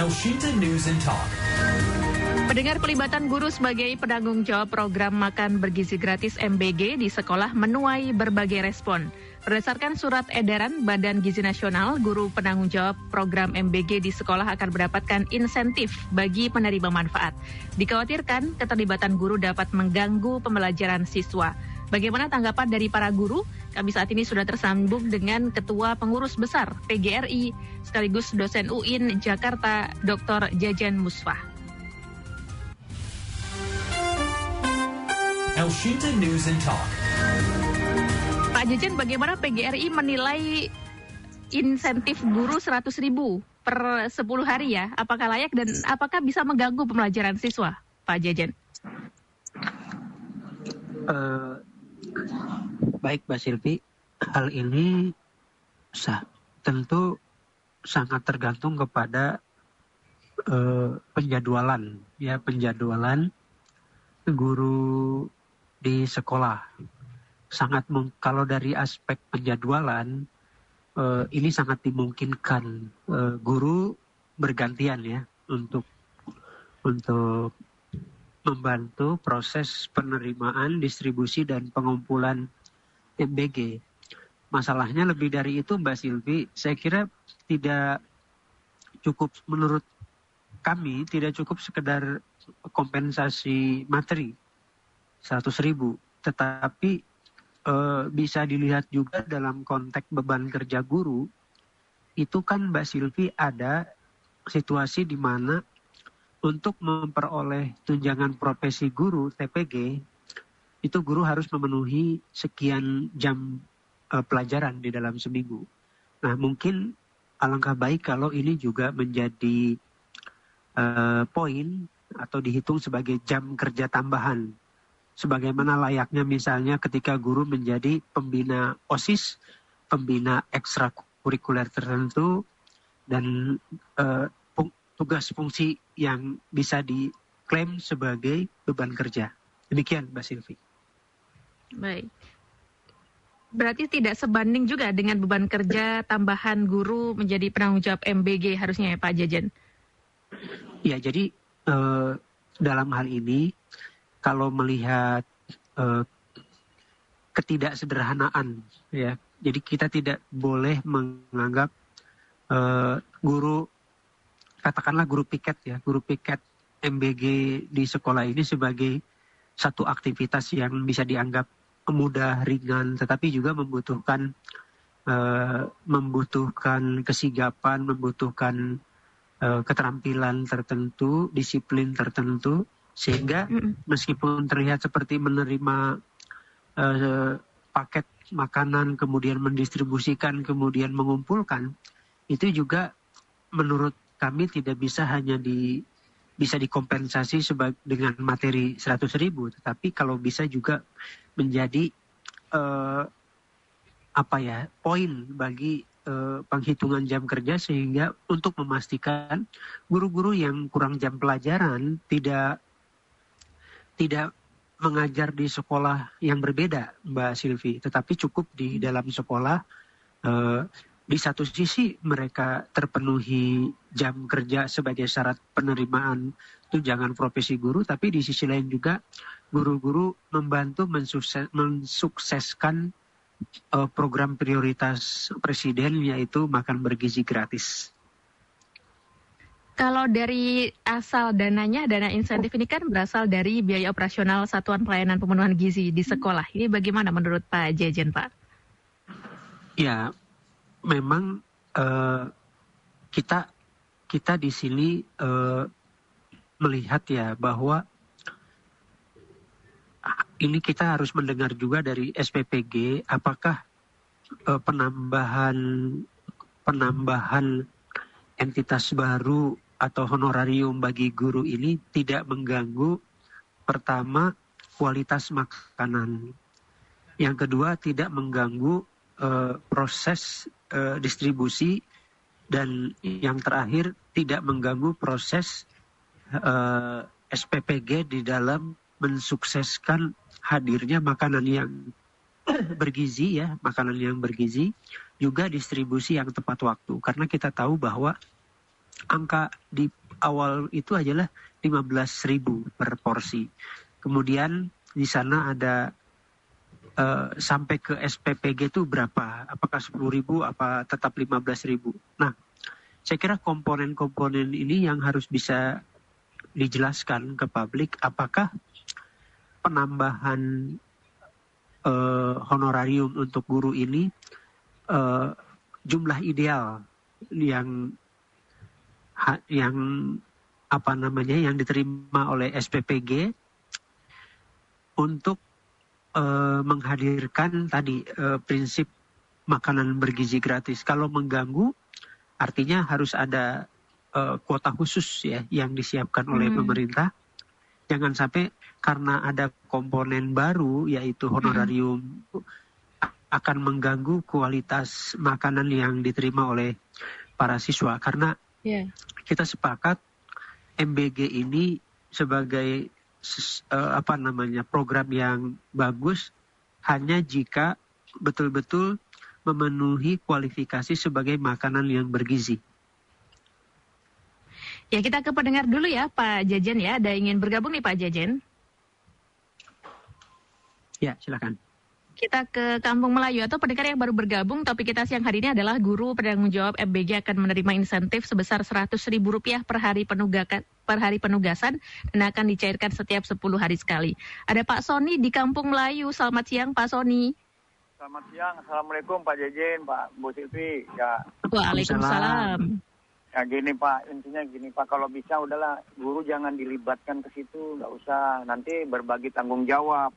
Elshinta News and Talk. Pendengar, pelibatan guru sebagai penanggung jawab program makan bergizi gratis MBG di sekolah menuai berbagai respon. Berdasarkan surat edaran Badan Gizi Nasional, guru penanggung jawab program MBG di sekolah akan mendapatkan insentif bagi penerima manfaat. Dikhawatirkan keterlibatan guru dapat mengganggu pembelajaran siswa. Bagaimana tanggapan dari para guru? Kami saat ini sudah tersambung dengan Ketua Pengurus Besar PGRI sekaligus dosen UIN Jakarta, Dr. Jajan Musfah. Elshinta News and Talk. Pak Jajan, bagaimana PGRI menilai insentif guru 100.000 per 10 hari ya? Apakah layak dan apakah bisa mengganggu pembelajaran siswa, Pak Jajan? Baik, Mbak Silvi, hal ini tentu sangat tergantung kepada penjadwalan guru di sekolah. Kalau dari aspek penjadwalan ini sangat dimungkinkan guru bergantian ya untuk membantu proses penerimaan, distribusi dan pengumpulan MBG. Masalahnya lebih dari itu, Mbak Silvi, saya kira tidak cukup, menurut kami tidak cukup sekedar kompensasi materi 100.000, tetapi bisa dilihat juga dalam konteks beban kerja guru. Itu kan, Mbak Silvi, ada situasi di mana untuk memperoleh tunjangan profesi guru TPG itu guru harus memenuhi sekian jam pelajaran di dalam seminggu. Nah, mungkin alangkah baik kalau ini juga menjadi poin atau dihitung sebagai jam kerja tambahan. Sebagaimana layaknya misalnya ketika guru menjadi pembina OSIS, pembina ekstrakurikuler tertentu, dan tugas fungsi yang bisa diklaim sebagai beban kerja. Demikian, Mbak Silvi. Baik. Berarti tidak sebanding juga dengan beban kerja tambahan guru menjadi penanggung jawab MBG harusnya ya, Pak Jajan? Ya, jadi dalam hal ini kalau melihat ketidaksederhanaan, ya, jadi kita tidak boleh menganggap guru, katakanlah guru piket MBG di sekolah ini sebagai satu aktivitas yang bisa dianggap mudah, ringan, tetapi juga membutuhkan kesigapan, membutuhkan keterampilan tertentu, disiplin tertentu, sehingga meskipun terlihat seperti menerima paket makanan, kemudian mendistribusikan, kemudian mengumpulkan, itu juga menurut kami tidak bisa hanya bisa dikompensasi dengan materi 100.000, tetapi kalau bisa juga menjadi poin bagi penghitungan jam kerja, sehingga untuk memastikan guru-guru yang kurang jam pelajaran tidak mengajar di sekolah yang berbeda, Mbak Silvi, tetapi cukup di dalam sekolah. Di satu sisi mereka terpenuhi jam kerja sebagai syarat penerimaan tunjangan profesi guru, tapi di sisi lain juga guru-guru membantu mensukseskan program prioritas Presiden, yaitu makan bergizi gratis. Kalau dari asal dananya, dana insentif ini kan berasal dari biaya operasional Satuan Pelayanan Pemenuhan Gizi di sekolah. Ini bagaimana menurut Pak Jajan, Pak? Ya, memang kita di sini melihat ya bahwa ini kita harus mendengar juga dari SPPG apakah penambahan entitas baru atau honorarium bagi guru ini tidak mengganggu, pertama, kualitas makanan. Yang kedua, tidak mengganggu proses distribusi, dan yang terakhir tidak mengganggu proses SPPG di dalam mensukseskan hadirnya makanan yang bergizi, ya, makanan yang bergizi, juga distribusi yang tepat waktu. Karena kita tahu bahwa angka di awal itu adalah 15.000 per porsi. Kemudian di sana ada sampai ke SPPG itu berapa? Apakah 10.000 apa tetap 15.000? Nah, saya kira komponen-komponen ini yang harus bisa dijelaskan ke publik, apakah penambahan honorarium untuk guru ini jumlah ideal yang yang diterima oleh SPPG untuk menghadirkan tadi prinsip makanan bergizi gratis. Kalau mengganggu, artinya harus ada kuota khusus ya yang disiapkan oleh pemerintah. Jangan sampai karena ada komponen baru yaitu honorarium akan mengganggu kualitas makanan yang diterima oleh para siswa. Karena kita sepakat MBG ini sebagai program yang bagus hanya jika betul-betul memenuhi kualifikasi sebagai makanan yang bergizi. Ya, kita ke pendengar dulu ya Pak Jajen ya. Ada ingin bergabung nih Pak Jajen? Ya, silakan. Kita ke Kampung Melayu atau pendengar yang baru bergabung. Topik kita siang hari ini adalah guru penanggung jawab MBG akan menerima insentif sebesar Rp100.000 per hari penugasan dan akan dicairkan setiap 10 hari sekali. Ada Pak Sony di Kampung Melayu. Selamat siang Pak Sony. Selamat siang. Assalamualaikum Pak Jejen, Pak Bu Silvi. Ya. Waalaikumsalam. Ya gini Pak, intinya gini Pak, kalau bisa udahlah guru jangan dilibatkan ke situ, nggak usah. Nanti berbagi tanggung jawab.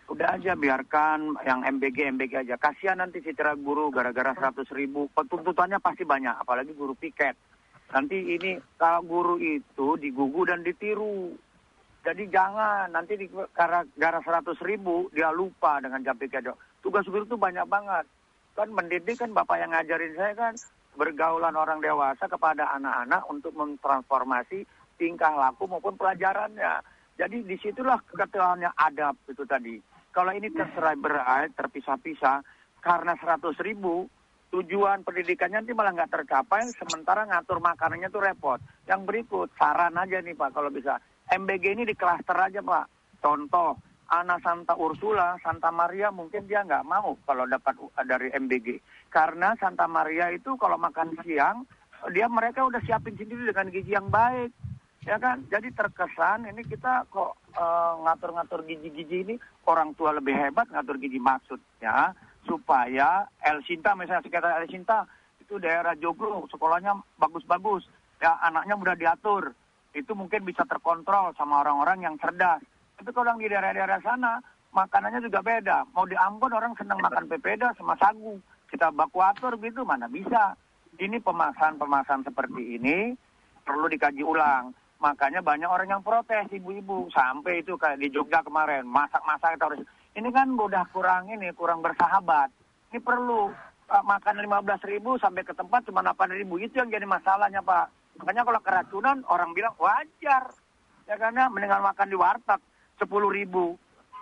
Udah aja biarkan yang MBG aja. Kasihan nanti citra guru gara-gara 100.000. Tuntutannya pasti banyak, apalagi guru piket. Nanti ini kalau guru itu digugu dan ditiru. Jadi jangan nanti gara 100.000 dia lupa dengan jam piket. Tugas guru itu banyak banget. Kan mendidik kan Bapak yang ngajarin saya kan bergaulan orang dewasa kepada anak-anak untuk mentransformasi tingkah laku maupun pelajarannya. Jadi disitulah keterangannya adab itu tadi. Kalau ini tercerai-berai, terpisah-pisah, karena 100.000, tujuan pendidikannya nanti malah nggak tercapai, sementara ngatur makanannya tuh repot. Yang berikut, saran aja nih Pak, kalau bisa. MBG ini di klaster aja Pak. Contoh, anak Santa Ursula, Santa Maria mungkin dia nggak mau kalau dapat dari MBG. Karena Santa Maria itu kalau makan siang, mereka udah siapin sendiri dengan gizi yang baik. Ya kan, jadi terkesan ini kita kok ngatur-ngatur gizi-gizi ini orang tua lebih hebat ngatur gizi, maksudnya supaya El Sinta misalnya sekitar El Sinta itu daerah Joglo sekolahnya bagus-bagus ya, anaknya mudah diatur, itu mungkin bisa terkontrol sama orang-orang yang cerdas. Tapi kalau yang di daerah-daerah sana makanannya juga beda, mau di Ambon orang senang makan pepeda sama sagu, kita baku atur gitu mana bisa. Ini pemasaran seperti ini perlu dikaji ulang. Makanya banyak orang yang protes, ibu-ibu. Sampai itu kayak di Jogja kemarin, masak-masak harus. Ini kan udah kurang bersahabat. Ini perlu makan 15.000 sampai ke tempat cuma 8.000. Itu yang jadi masalahnya Pak. Makanya kalau keracunan orang bilang wajar. Ya karena mendingan makan di warteg 10.000.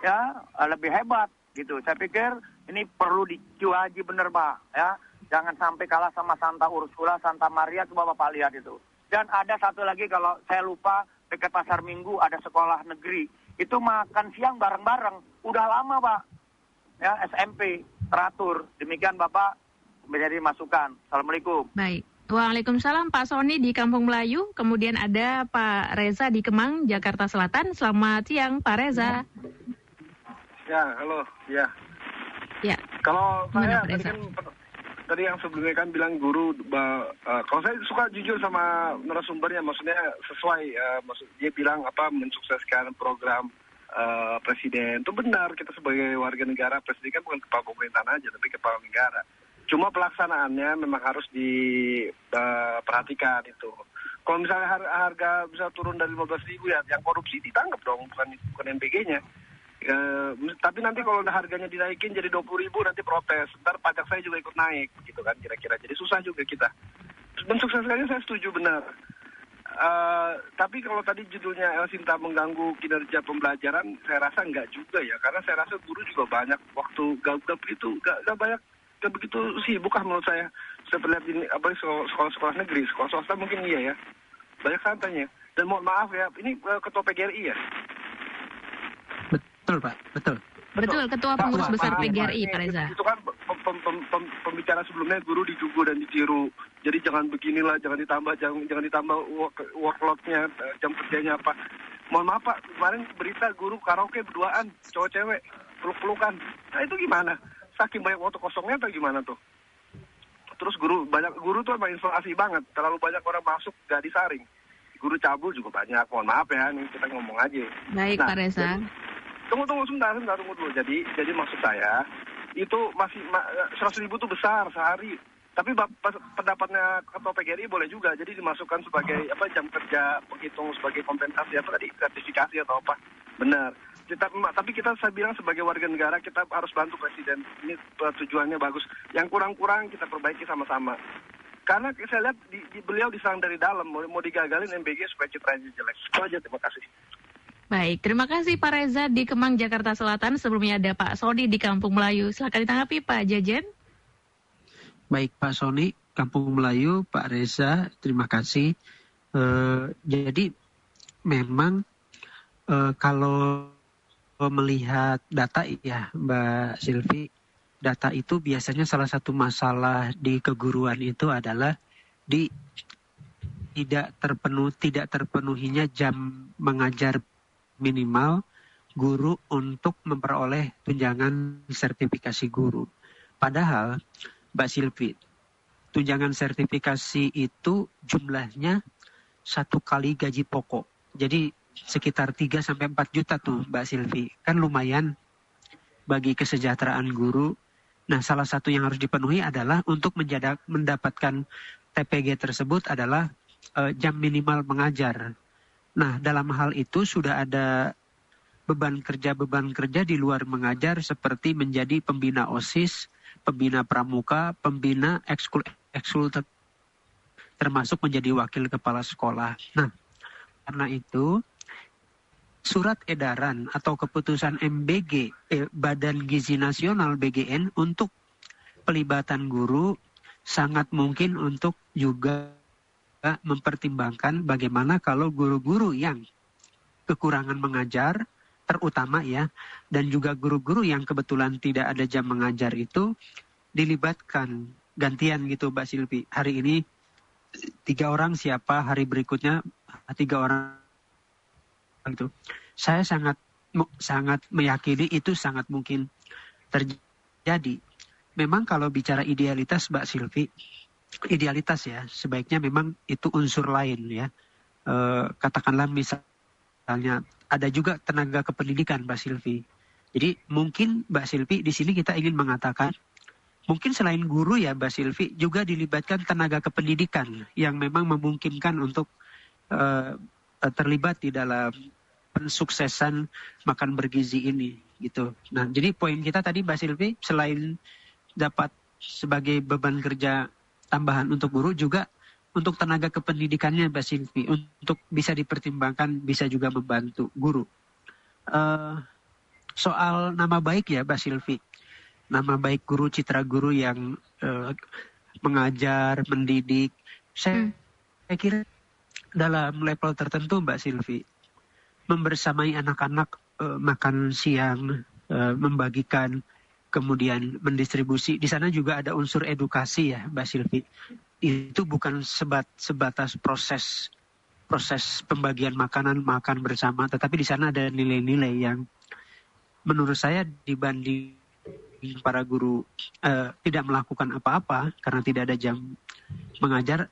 Ya lebih hebat gitu. Saya pikir ini perlu dicuaji bener Pak. Ya jangan sampai kalah sama Santa Ursula, Santa Maria. Coba Bapak lihat itu. Dan ada satu lagi kalau saya lupa, dekat Pasar Minggu ada sekolah negeri. Itu makan siang bareng-bareng. Udah lama Pak. Ya SMP teratur. Demikian Bapak menjadi masukan. Assalamualaikum. Baik. Waalaikumsalam Pak Sony di Kampung Melayu. Kemudian ada Pak Reza di Kemang, Jakarta Selatan. Selamat siang Pak Reza. Ya, halo. Ya. Ya. Kalau saya tadi yang sebelumnya kan bilang guru, kalau saya suka jujur sama narasumbernya, maksudnya sesuai, dia bilang mensukseskan program presiden. Itu benar, kita sebagai warga negara, presiden kan bukan kepala pemerintahan aja, tapi kepala negara. Cuma pelaksanaannya memang harus diperhatikan itu. Kalau misalnya harga bisa turun dari 15.000 ya, yang korupsi ditangkap dong, bukan MBG-nya. Tapi nanti kalau harganya dinaikin jadi 20.000 nanti protes, ntar pajak saya juga ikut naik gitu kan kira-kira, jadi susah juga kita. Mensukseskannya saya setuju benar. Tapi kalau tadi judulnya El Sinta mengganggu kinerja pembelajaran, saya rasa enggak juga ya, karena saya rasa guru juga banyak waktu gak begitu sibuk menurut saya. saya lihat ini sekolah negeri, sekolah swasta mungkin iya ya. Banyak santainya. Dan mohon maaf ya, ini ketua PGRI ya? Betul Pak, betul. Betul, Ketua Pengurus Besar PGRI, Pak Reza. Itu kan pembicara sebelumnya guru dijugu dan ditiru. Jadi jangan beginilah, jangan ditambah workload-nya, jam kerjanya apa. Mohon maaf Pak, kemarin berita guru karaoke berduaan, cowok cewek, peluk-pelukan. Nah itu gimana? Saking banyak waktu kosongnya atau gimana tuh? Terus guru tuh emang inspirasi banget. Terlalu banyak orang masuk gak disaring. Guru cabul juga banyak. Mohon maaf ya, nih kita ngomong aja. Baik Pak Reza. Tunggu sebentar, tunggu dulu. Jadi maksud saya itu masih 100.000 itu besar sehari. Tapi pendapatnya ketua PGRI boleh juga. Jadi dimasukkan sebagai jam kerja, penghitung sebagai kompensasi sertifikasi atau apa. Benar. Tapi saya bilang sebagai warga negara kita harus bantu presiden. Ini tujuannya bagus. Yang kurang-kurang kita perbaiki sama-sama. Karena saya lihat beliau diserang dari dalam, mau digagalin MBG supaya citranya jelek. Itu aja, terima kasih. Baik, terima kasih Pak Reza di Kemang, Jakarta Selatan. Sebelumnya ada Pak Sony di Kampung Melayu. Silakan ditanggapi Pak Jajen. Baik Pak Sony, Kampung Melayu, Pak Reza, terima kasih. Jadi memang kalau melihat data ya Mbak Silvi, data itu biasanya salah satu masalah di keguruan itu adalah tidak terpenuhinya jam mengajar minimal guru untuk memperoleh tunjangan sertifikasi guru. Padahal Mbak Silvi, tunjangan sertifikasi itu jumlahnya 1 kali gaji pokok. Jadi sekitar 3-4 juta tuh Mbak Silvi. Kan lumayan bagi kesejahteraan guru. Nah, salah satu yang harus dipenuhi adalah untuk mendapatkan TPG tersebut adalah jam minimal mengajar. Nah, dalam hal itu sudah ada beban kerja di luar mengajar seperti menjadi pembina OSIS, pembina pramuka, pembina ekskul termasuk menjadi wakil kepala sekolah. Nah, karena itu surat edaran atau keputusan MBG, Badan Gizi Nasional BGN untuk pelibatan guru sangat mungkin untuk juga mempertimbangkan bagaimana kalau guru-guru yang kekurangan mengajar, terutama ya, dan juga guru-guru yang kebetulan tidak ada jam mengajar itu dilibatkan gantian gitu Mbak Silvi. Hari ini 3 orang siapa, hari berikutnya 3 orang gitu. Saya sangat meyakini itu sangat mungkin terjadi. Memang kalau bicara idealitas Mbak Silvi, idealitas ya, sebaiknya memang itu unsur lain ya. Katakanlah misalnya ada juga tenaga kependidikan Mbak Silvi. Jadi mungkin Mbak Silvi di sini kita ingin mengatakan mungkin selain guru ya Mbak Silvi juga dilibatkan tenaga kependidikan yang memang memungkinkan untuk terlibat di dalam pensuksesan makan bergizi ini gitu. Nah, jadi poin kita tadi Mbak Silvi selain dapat sebagai beban kerja tambahan untuk guru juga untuk tenaga kependidikannya Mbak Silvi untuk bisa dipertimbangkan bisa juga membantu guru. Soal nama baik ya Mbak Silvi, nama baik guru, citra guru yang mengajar, mendidik, saya kira dalam level tertentu Mbak Silvi membersamai anak-anak makan siang, membagikan, kemudian mendistribusi. Di sana juga ada unsur edukasi ya Mbak Silvi. Itu bukan sebatas proses pembagian makan bersama, tetapi di sana ada nilai-nilai yang menurut saya dibanding para guru tidak melakukan apa-apa karena tidak ada jam mengajar,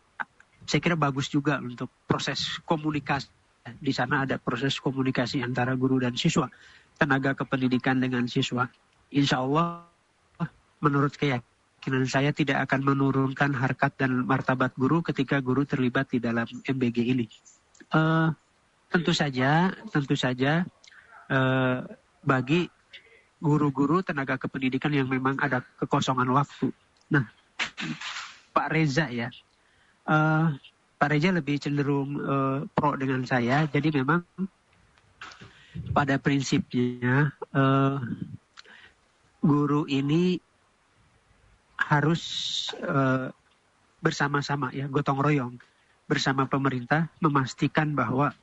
saya kira bagus juga untuk proses komunikasi. Di sana ada proses komunikasi antara guru dan siswa, tenaga kependidikan dengan siswa. Insya Allah menurut keyakinan saya tidak akan menurunkan harkat dan martabat guru ketika guru terlibat di dalam MBG ini. Tentu saja bagi guru-guru tenaga kependidikan yang memang ada kekosongan waktu. Nah, Pak Reza ya, Pak Reza lebih cenderung pro dengan saya. Jadi memang pada prinsipnya guru ini harus bersama-sama ya, gotong royong bersama pemerintah memastikan bahwa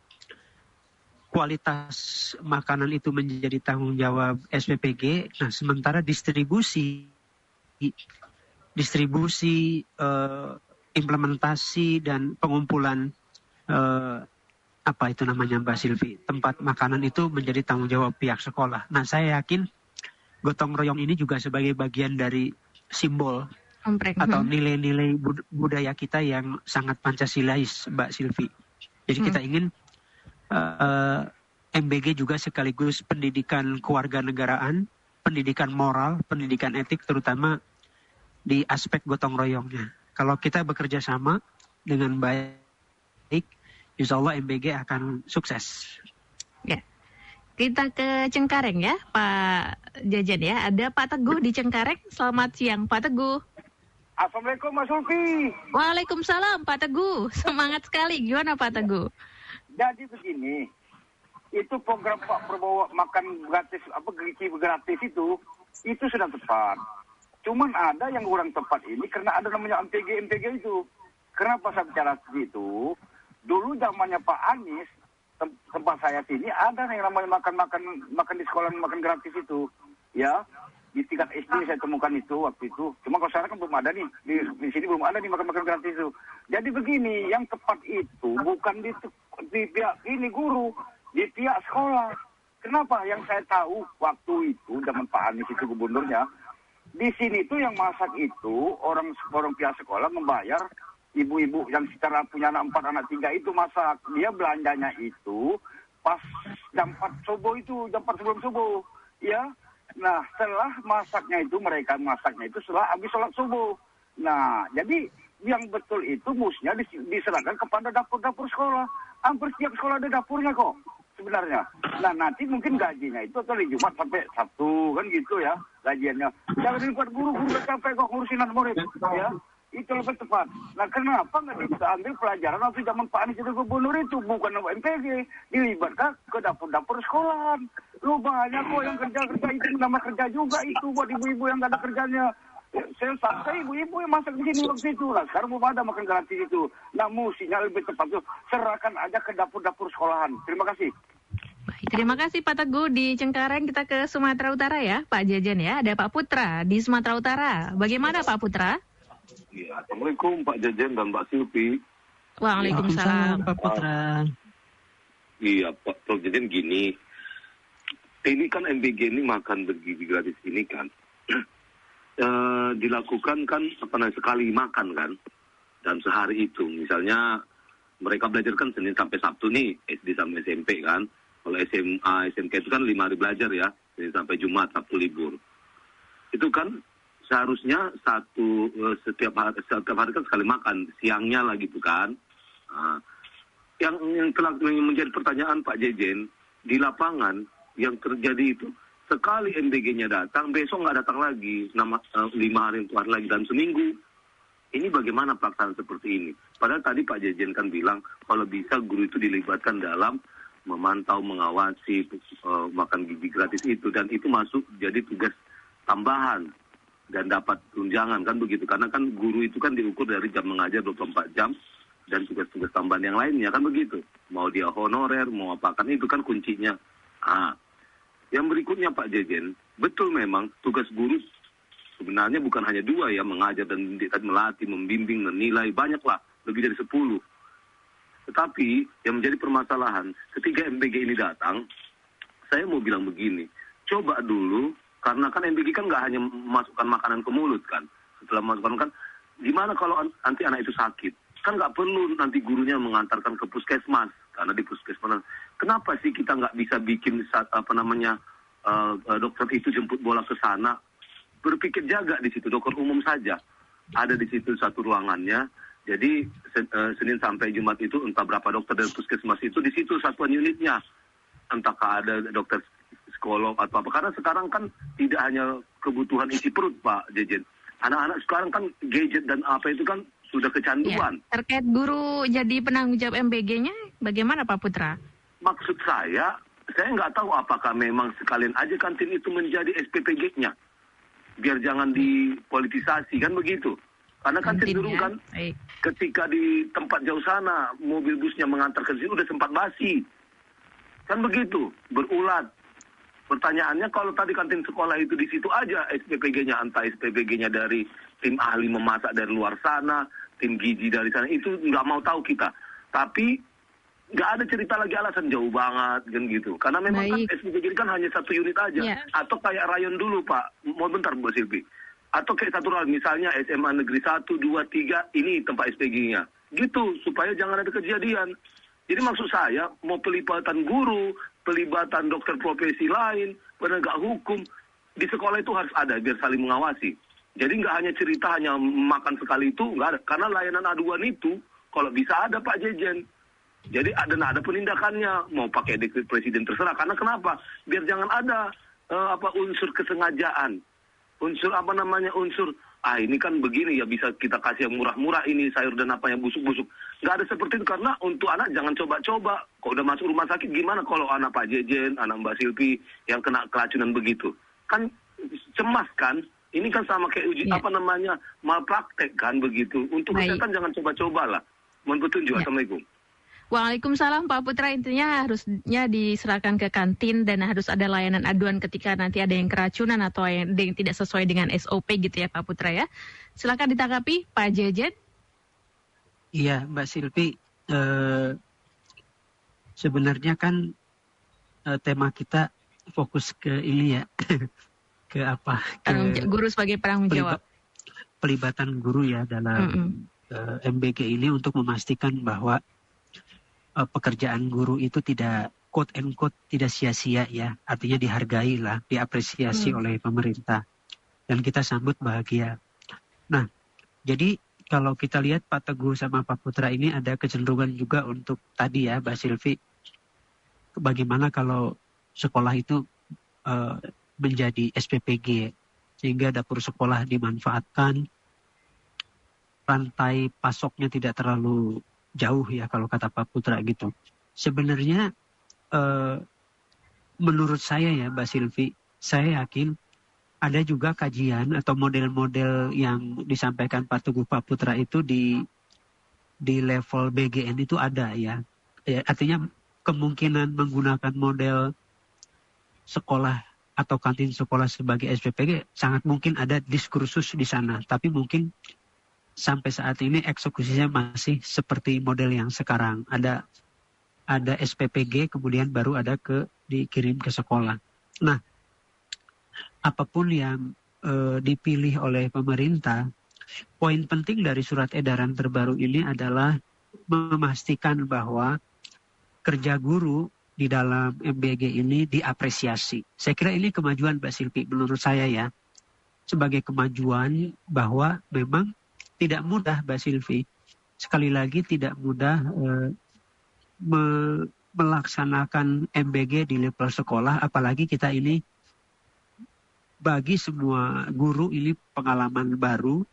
kualitas makanan itu menjadi tanggung jawab SPPG. Nah, sementara distribusi, implementasi dan pengumpulan apa itu namanya Mbak Silvi, tempat makanan itu menjadi tanggung jawab pihak sekolah. Nah, saya yakin gotong royong ini juga sebagai bagian dari simbol atau nilai-nilai budaya kita yang sangat Pancasilais, Mbak Silvi. Jadi kita ingin MBG juga sekaligus pendidikan kewarganegaraan, pendidikan moral, pendidikan etik, terutama di aspek gotong royongnya. Kalau kita bekerja sama dengan baik, insya Allah MBG akan sukses. Ya. Kita ke Cengkareng ya, Pak Jajan ya. Ada Pak Teguh di Cengkareng. Selamat siang, Pak Teguh. Assalamualaikum Mas Sulfi. Waalaikumsalam, Pak Teguh. Semangat sekali. Gimana Pak Teguh? Jadi begini, itu program Pak Prabowo makan gratis, gizi gratis itu sudah tepat. Cuman ada yang kurang tepat ini karena ada namanya MPG itu. Kenapa saya bicara begitu? Dulu zamannya Pak Anies, tempat saya sini ada yang namanya makan di sekolah, makan gratis itu, ya. Di tingkat SD saya temukan itu waktu itu. Cuma kalau sekarang kan belum ada nih, di sini belum ada nih makan gratis itu. Jadi begini, yang tepat itu bukan di pihak ini guru, di pihak sekolah. Kenapa? Yang saya tahu waktu itu zaman Pak Anies itu gubernurnya, di sini tuh yang masak itu orang pihak sekolah membayar ibu-ibu yang secara punya anak 4, anak 3 itu masak. Dia belanjanya itu pas jam 4 subuh itu, jam 4 sebelum subuh, ya. Nah, setelah mereka masaknya itu setelah habis sholat subuh. Nah, jadi yang betul itu mestinya diserahkan kepada dapur-dapur sekolah. Hampir setiap sekolah ada dapurnya kok sebenarnya. Nah, nanti mungkin gajinya itu dari Jumat sampai Sabtu kan gitu ya gajiannya. Jangan dibuat guru-guru udah capek kok ngurusin anak murid ya. Itu lebih tepat. Nah, kenapa nggak diambil pelajaran waktu zaman Pak Anies itu gubernur itu, bukan MPG, dilibatkan ke dapur-dapur sekolah. Lu banyak kok yang kerja itu nama kerja juga itu buat ibu-ibu yang nggak ada kerjanya. Saya ibu-ibu yang masak di sini waktu itu lah. Sekarang belum ada makan gratis itu. Nah, musinya lebih tepat tuh serahkan aja ke dapur-dapur sekolahan. Terima kasih. Baik, terima kasih Pak Teguh di Cengkareng. Kita ke Sumatera Utara ya, Pak Jajan ya. Ada Pak Putra di Sumatera Utara. Bagaimana Pak Putra? Ya, Assalamualaikum Pak Jajan dan Mbak Silvi. Waalaikumsalam Pak Putra. Iya Pak Jajan gini, ini kan MBG ini makan bergizi gratis ini kan dilakukan kan sekali makan kan, dan sehari itu misalnya mereka belajar kan Senin sampai Sabtu nih, SD sampai SMP kan. Kalau SMA, SMK itu kan 5 hari belajar ya, Senin sampai Jumat, Sabtu libur. Itu kan seharusnya setiap hari kan sekali makan, siangnya lah gitu kan. Nah, yang menjadi pertanyaan Pak Jejen, di lapangan yang terjadi itu, sekali MBG-nya datang, besok nggak datang lagi, 5 hari keluar lagi, dan seminggu. Ini bagaimana pelaksanaan seperti ini? Padahal tadi Pak Jejen kan bilang, kalau bisa guru itu dilibatkan dalam memantau, mengawasi makan gizi gratis itu, dan itu masuk jadi tugas tambahan dan dapat tunjangan kan begitu, karena kan guru itu kan diukur dari jam mengajar 24 jam dan tugas-tugas tambahan yang lainnya kan begitu, mau dia honorer mau apa kan itu kan kuncinya. Yang berikutnya Pak Jejen, betul memang tugas guru sebenarnya bukan hanya 2 ya, mengajar dan melatih, membimbing, menilai, banyaklah, lebih dari 10. Tetapi yang menjadi permasalahan ketika MBG ini datang, saya mau bilang begini, coba dulu. Karena kan MBG kan nggak hanya memasukkan makanan ke mulut kan. Setelah masukkan kan, gimana kalau nanti anak itu sakit? Kan nggak perlu nanti gurunya mengantarkan ke puskesmas. Karena di puskesmas, kenapa sih kita nggak bisa bikin dokter itu jemput bola ke sana? Berpikir jaga di situ, dokter umum saja. Ada di situ satu ruangannya. Jadi Senin sampai Jumat itu entah berapa dokter dari puskesmas itu di situ satuan unitnya. Entahkah ada dokter psikolog atau apa, karena sekarang kan tidak hanya kebutuhan isi perut Pak Jejen, anak-anak sekarang kan gadget dan apa itu kan sudah kecanduan. Ya, terkait guru jadi penanggung jawab MBG-nya, bagaimana Pak Putra? Maksud saya nggak tahu apakah memang sekalian aja kantin itu menjadi SPPG-nya, biar jangan dipolitisasi kan begitu. Karena kan cenderung Kantinnya. kan Baik. ketika di tempat jauh sana mobil busnya mengantar ke sini udah sempat basi. Kan begitu, berulat. Pertanyaannya kalau tadi kantin sekolah itu di situ aja SPPG-nya, entah SPPG-nya dari tim ahli memasak dari luar sana, tim gizi dari sana, itu nggak mau tahu kita. Tapi nggak ada cerita lagi alasan jauh banget kan gitu. Karena memang kan SPPG kan hanya satu unit aja. Ya. Atau kayak rayon dulu Pak, mau bentar Bu Silvi. Atau kayak satu rayon, misalnya SMA Negeri 1, 2, 3, ini tempat SPG-nya. Gitu, supaya jangan ada kejadian. Jadi maksud saya, mau pelibatan guru, pelibatan dokter profesi lain, penegak hukum, di sekolah itu harus ada biar saling mengawasi. Jadi nggak hanya cerita, hanya makan sekali itu, nggak ada. Karena layanan aduan itu, kalau bisa ada Pak Jejen. Jadi ada penindakannya, mau pakai dekret presiden terserah. Karena kenapa? Biar jangan ada unsur kesengajaan. Unsur unsur ini kan begini ya, bisa kita kasih yang murah-murah ini sayur dan apa yang busuk-busuk. Nggak ada seperti itu, karena untuk anak jangan coba-coba. Kok udah masuk rumah sakit gimana kalau anak Pak Jejen, anak Mbak Silvi yang kena keracunan begitu? Kan cemas kan? Ini kan sama kayak uji malpraktek kan begitu. Untuk kesehatan jangan coba-coba lah. Mohon petunjuk. Assalamualaikum. Waalaikumsalam Pak Putra, intinya harusnya diserahkan ke kantin dan harus ada layanan aduan ketika nanti ada yang keracunan atau yang tidak sesuai dengan SOP gitu ya Pak Putra ya. Silakan ditanggapi Pak Jejen. Iya Mbak Silvi, sebenarnya kan tema kita fokus ke ini ya, ke apa? Guru sebagai penanggung jawab. Pelibatan guru ya dalam MBG ini untuk memastikan bahwa pekerjaan guru itu tidak quote and quote tidak sia-sia ya, artinya dihargai lah, diapresiasi oleh pemerintah dan kita sambut bahagia. Nah, jadi kalau kita lihat Pak Teguh sama Pak Putra ini ada kecenderungan juga untuk tadi ya Mbak Silvi, bagaimana kalau sekolah itu menjadi SPPG sehingga dapur sekolah dimanfaatkan, rantai pasoknya tidak terlalu jauh ya kalau kata Pak Putra gitu. Sebenarnya menurut saya ya Mbak Silvi, saya yakin ada juga kajian atau model-model yang disampaikan Pak Teguh Pak Putra itu di level BGN itu ada ya. Artinya kemungkinan menggunakan model sekolah atau kantin sekolah sebagai SPPG sangat mungkin ada diskursus di sana. Tapi mungkin sampai saat ini eksekusinya masih seperti model yang sekarang. Ada SPPG, kemudian baru ada dikirim ke sekolah. Nah, apapun yang dipilih oleh pemerintah, poin penting dari surat edaran terbaru ini adalah memastikan bahwa kerja guru di dalam MBG ini diapresiasi. Saya kira ini kemajuan Mbak Silvi, menurut saya ya. Sebagai kemajuan bahwa memang tidak mudah Mbak Silvi, sekali lagi tidak mudah melaksanakan MBG di level sekolah, apalagi kita ini bagi semua guru ini pengalaman baru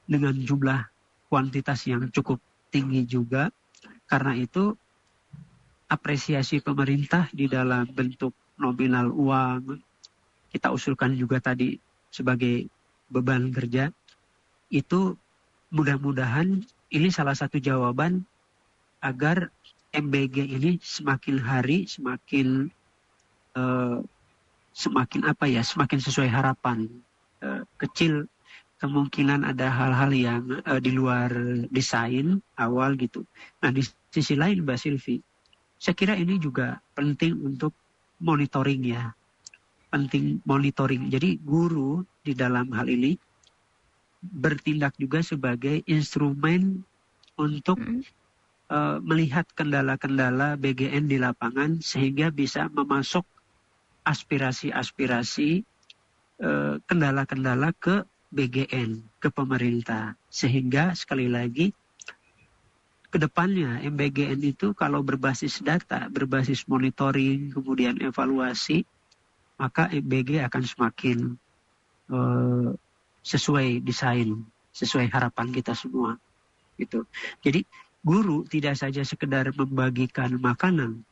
dengan jumlah kuantitas yang cukup tinggi juga. Karena itu apresiasi pemerintah di dalam bentuk nominal uang, kita usulkan juga tadi sebagai beban kerja, itu mudah-mudahan ini salah satu jawaban agar MBG ini semakin hari semakin semakin sesuai harapan. Kecil kemungkinan ada hal-hal yang di luar desain awal gitu. Nah di sisi lain Mbak Silvi, saya kira ini juga penting untuk monitoring ya. Penting monitoring. Jadi guru di dalam hal ini bertindak juga sebagai instrumen untuk melihat kendala-kendala BGN di lapangan sehingga bisa memasok aspirasi-aspirasi kendala-kendala ke BGN, ke pemerintah. Sehingga sekali lagi ke depannya MBGN itu kalau berbasis data, berbasis monitoring, kemudian evaluasi, maka MBG akan semakin sesuai desain, sesuai harapan kita semua. Gitu. Jadi guru tidak saja sekedar membagikan makanan,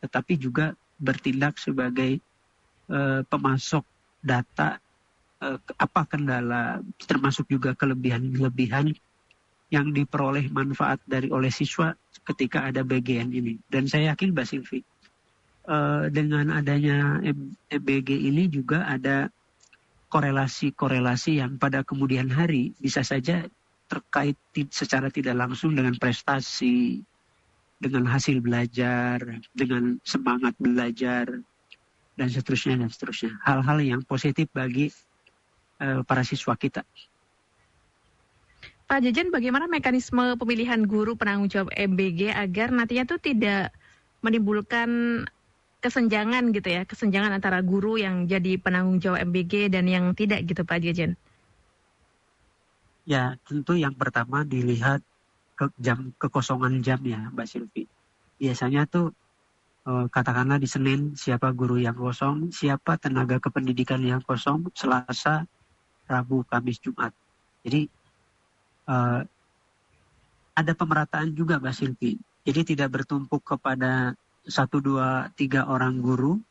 tetapi juga bertindak sebagai pemasok data apa kendala, termasuk juga kelebihan-kelebihan yang diperoleh manfaat oleh siswa ketika ada BGN ini. Dan saya yakin Mbak Silvi, dengan adanya MBG ini juga ada korelasi-korelasi yang pada kemudian hari bisa saja terkait secara tidak langsung dengan prestasi, dengan hasil belajar, dengan semangat belajar, dan seterusnya. Hal-hal yang positif bagi para siswa kita. Pak Jajan, bagaimana mekanisme pemilihan guru penanggung jawab MBG agar nantinya tuh tidak menimbulkan kesenjangan gitu ya, kesenjangan antara guru yang jadi penanggung jawab MBG dan yang tidak gitu Pak Jajan? Ya, tentu yang pertama dilihat kekosongan jam ya Mbak Silvi. Biasanya tuh katakanlah di Senin siapa guru yang kosong, siapa tenaga kependidikan yang kosong, Selasa, Rabu, Kamis, Jumat. Jadi ada pemerataan juga Mbak Silvi. Jadi tidak bertumpuk kepada 1, 2, 3 orang guru,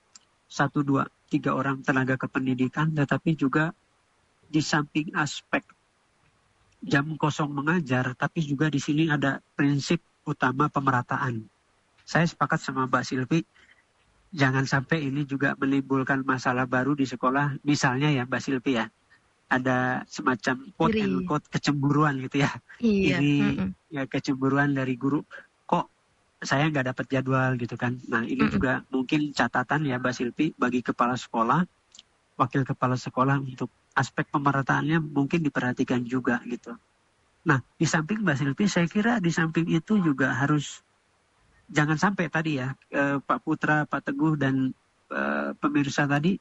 1, 2, 3 orang tenaga kependidikan, tetapi juga di samping aspek jam kosong mengajar, tapi juga di sini ada prinsip utama pemerataan. Saya sepakat sama Mbak Silvi, jangan sampai ini juga menimbulkan masalah baru di sekolah. Misalnya ya Mbak Silvi ya, ada semacam quote and quote kecemburuan gitu ya. Iya. Ini ya kecemburuan dari guru, kok saya nggak dapat jadwal gitu kan. Nah ini juga mungkin catatan ya Mbak Silvi bagi kepala sekolah, wakil kepala sekolah untuk aspek pemerataannya mungkin diperhatikan juga gitu. Nah di samping Mbak Silvi, saya kira di samping itu juga harus jangan sampai tadi ya Pak Putra, Pak Teguh dan pemirsa tadi,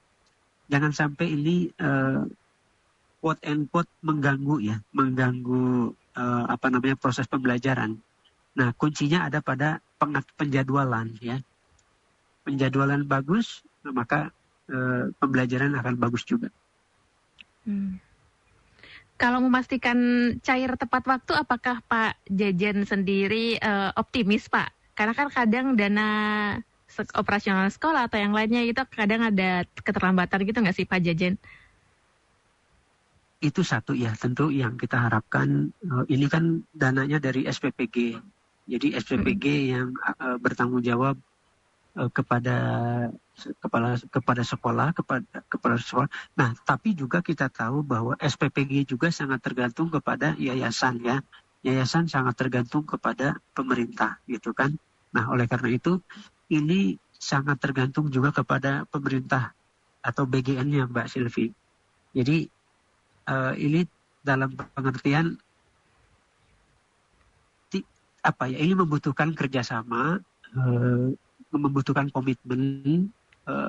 jangan sampai ini quote and quote mengganggu proses pembelajaran. Nah kuncinya ada pada penjadwalan ya. Penjadwalan bagus, maka pembelajaran akan bagus juga. Kalau memastikan cair tepat waktu, apakah Pak Jajan sendiri optimis Pak? Karena kan kadang dana operasional sekolah atau yang lainnya itu kadang ada keterlambatan gitu nggak sih Pak Jajan? Itu satu ya, tentu yang kita harapkan ini kan dananya dari SPPG. Jadi SPPG yang bertanggung jawab kepada sekolah. Nah, tapi juga kita tahu bahwa SPPG juga sangat tergantung kepada yayasan ya. Yayasan sangat tergantung kepada pemerintah gitu kan. Nah, oleh karena itu ini sangat tergantung juga kepada pemerintah atau BGN-nya Mbak Silvi. Jadi ini dalam pengertian ini membutuhkan kerjasama, membutuhkan komitmen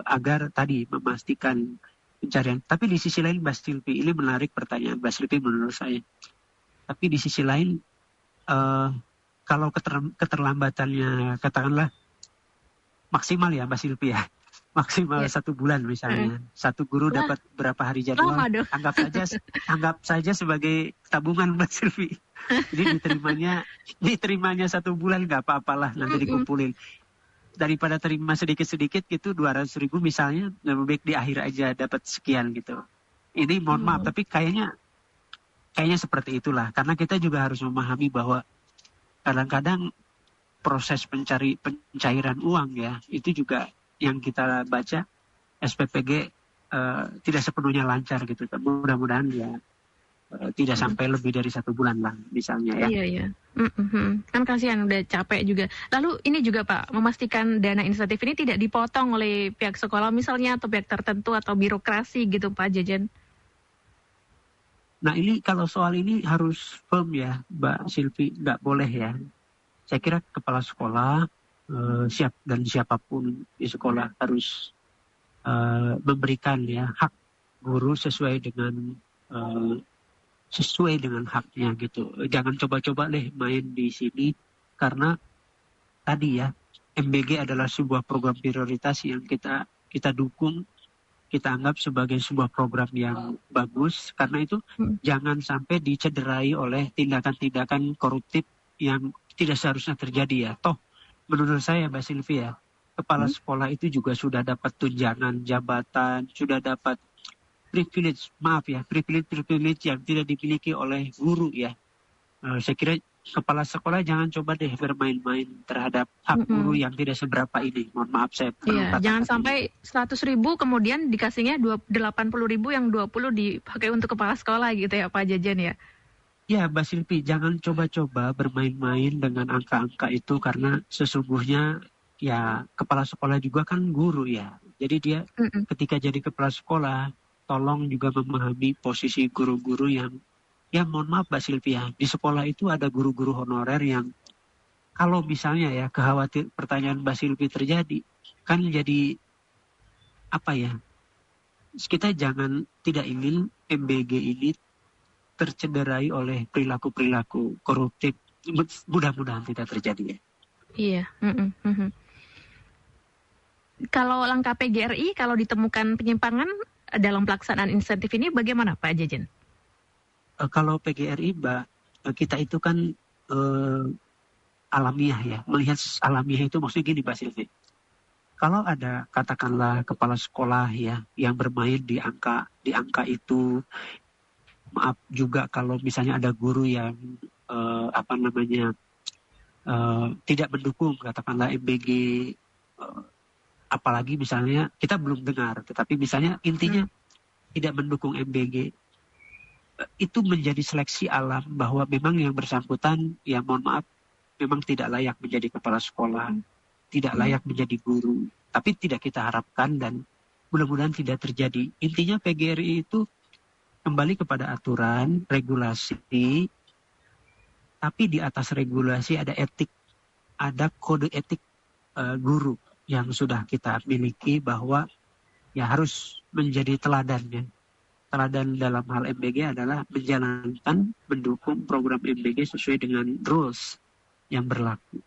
agar tadi memastikan pencarian. Tapi di sisi lain Mbak Silvi, ini menarik pertanyaan Mbak Silvi menurut saya. Tapi di sisi lain kalau keterlambatannya katakanlah maksimal ya Mbak Silvi ya. Maksimal 1 bulan misalnya. Satu guru dapat berapa hari jadwal. Anggap saja sebagai tabungan Mbak Silvi. Jadi diterimanya 1 bulan nggak apa-apalah, nanti dikumpulin. Daripada terima sedikit-sedikit gitu 200.000 misalnya, lebih baik di akhir aja dapat sekian gitu. Ini mohon maaf, tapi kayaknya seperti itulah. Karena kita juga harus memahami bahwa kadang-kadang proses pencairan uang ya, itu juga yang kita baca SPPG tidak sepenuhnya lancar gitu. Mudah-mudahan ya tidak sampai lebih dari 1 bulan lah misalnya ya. Iya. Kan kasihan udah capek juga. Lalu ini juga Pak, memastikan dana insentif ini tidak dipotong oleh pihak sekolah misalnya atau pihak tertentu atau birokrasi gitu Pak Jajan. Nah ini kalau soal ini harus firm ya Mbak Silvi, nggak boleh ya. Saya kira kepala sekolah siapapun di sekolah harus memberikan ya hak guru sesuai dengan haknya gitu. Jangan coba-coba deh main di sini karena tadi ya MBG adalah sebuah program prioritas yang kita dukung, kita anggap sebagai sebuah program yang bagus. Karena itu jangan sampai dicederai oleh tindakan-tindakan koruptif yang tidak seharusnya terjadi ya. Toh menurut saya Mbak Silvia, kepala sekolah itu juga sudah dapat tunjangan jabatan, sudah dapat privilege yang tidak dimiliki oleh guru ya. Saya kira kepala sekolah jangan coba deh bermain-main terhadap hak guru yang tidak seberapa ini. Mohon maaf saya perlu katakan. Jangan sampai 100.000 kemudian dikasihnya 80.000 yang 20 dipakai untuk kepala sekolah gitu ya Pak Jejen ya. Ya, Mbak Silvi, jangan coba-coba bermain-main dengan angka-angka itu karena sesungguhnya ya kepala sekolah juga kan guru ya. Jadi dia ketika jadi kepala sekolah, tolong juga memahami posisi guru-guru yang, ya mohon maaf Mbak Silvia, di sekolah itu ada guru-guru honorer yang kalau misalnya ya pertanyaan Mbak Silvi terjadi, kan jadi apa ya, kita tidak ingin MBG ini tercederai oleh perilaku-perilaku koruptif. Mudah-mudahan tidak terjadi ya. Iya. Kalau langkah PGRI, kalau ditemukan penyimpangan dalam pelaksanaan insentif ini bagaimana Pak Jejen? Kalau PGRI, Mbak, kita itu kan alamiah ya. Melihat alamiah itu maksudnya gini Mbak Silvi. Kalau ada katakanlah kepala sekolah ya yang bermain di angka itu, maaf juga kalau misalnya ada guru yang tidak mendukung katakanlah MBG, apalagi misalnya kita belum dengar, tetapi misalnya intinya tidak mendukung MBG, itu menjadi seleksi alam bahwa memang yang bersangkutan ya mohon maaf memang tidak layak menjadi kepala sekolah, tidak layak menjadi guru, tapi tidak kita harapkan dan mudah-mudahan tidak terjadi. Intinya PGRI itu kembali kepada aturan, regulasi, tapi di atas regulasi ada etik, ada kode etik guru yang sudah kita miliki bahwa ya harus menjadi teladannya. Teladan dalam hal MBG adalah menjalankan, mendukung program MBG sesuai dengan rules yang berlaku.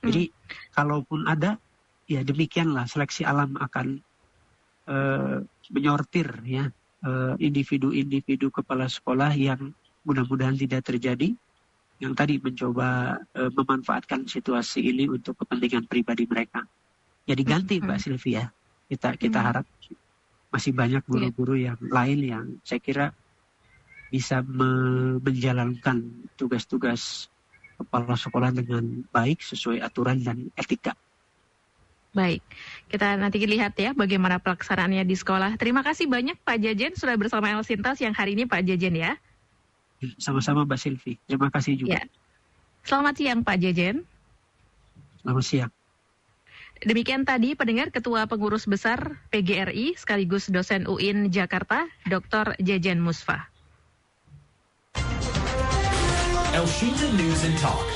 Jadi kalaupun ada, ya demikianlah seleksi alam akan menyortir ya individu-individu kepala sekolah yang mudah-mudahan tidak terjadi, yang tadi mencoba memanfaatkan situasi ini untuk kepentingan pribadi mereka. Ya diganti Mbak Sylvia. Kita harap masih banyak guru-guru yang lain yang saya kira bisa menjalankan tugas-tugas kepala sekolah dengan baik sesuai aturan dan etika. Baik, kita nanti lihat ya bagaimana pelaksanaannya di sekolah. Terima kasih banyak Pak Jejen sudah bersama El Sintas yang hari ini Pak Jejen ya. Sama-sama Mbak Silvi, terima kasih juga. Ya. Selamat siang Pak Jejen. Selamat siang. Demikian tadi pendengar Ketua Pengurus Besar PGRI sekaligus dosen UIN Jakarta, Dr. Jejen Musfa. Elshinta News and Talk.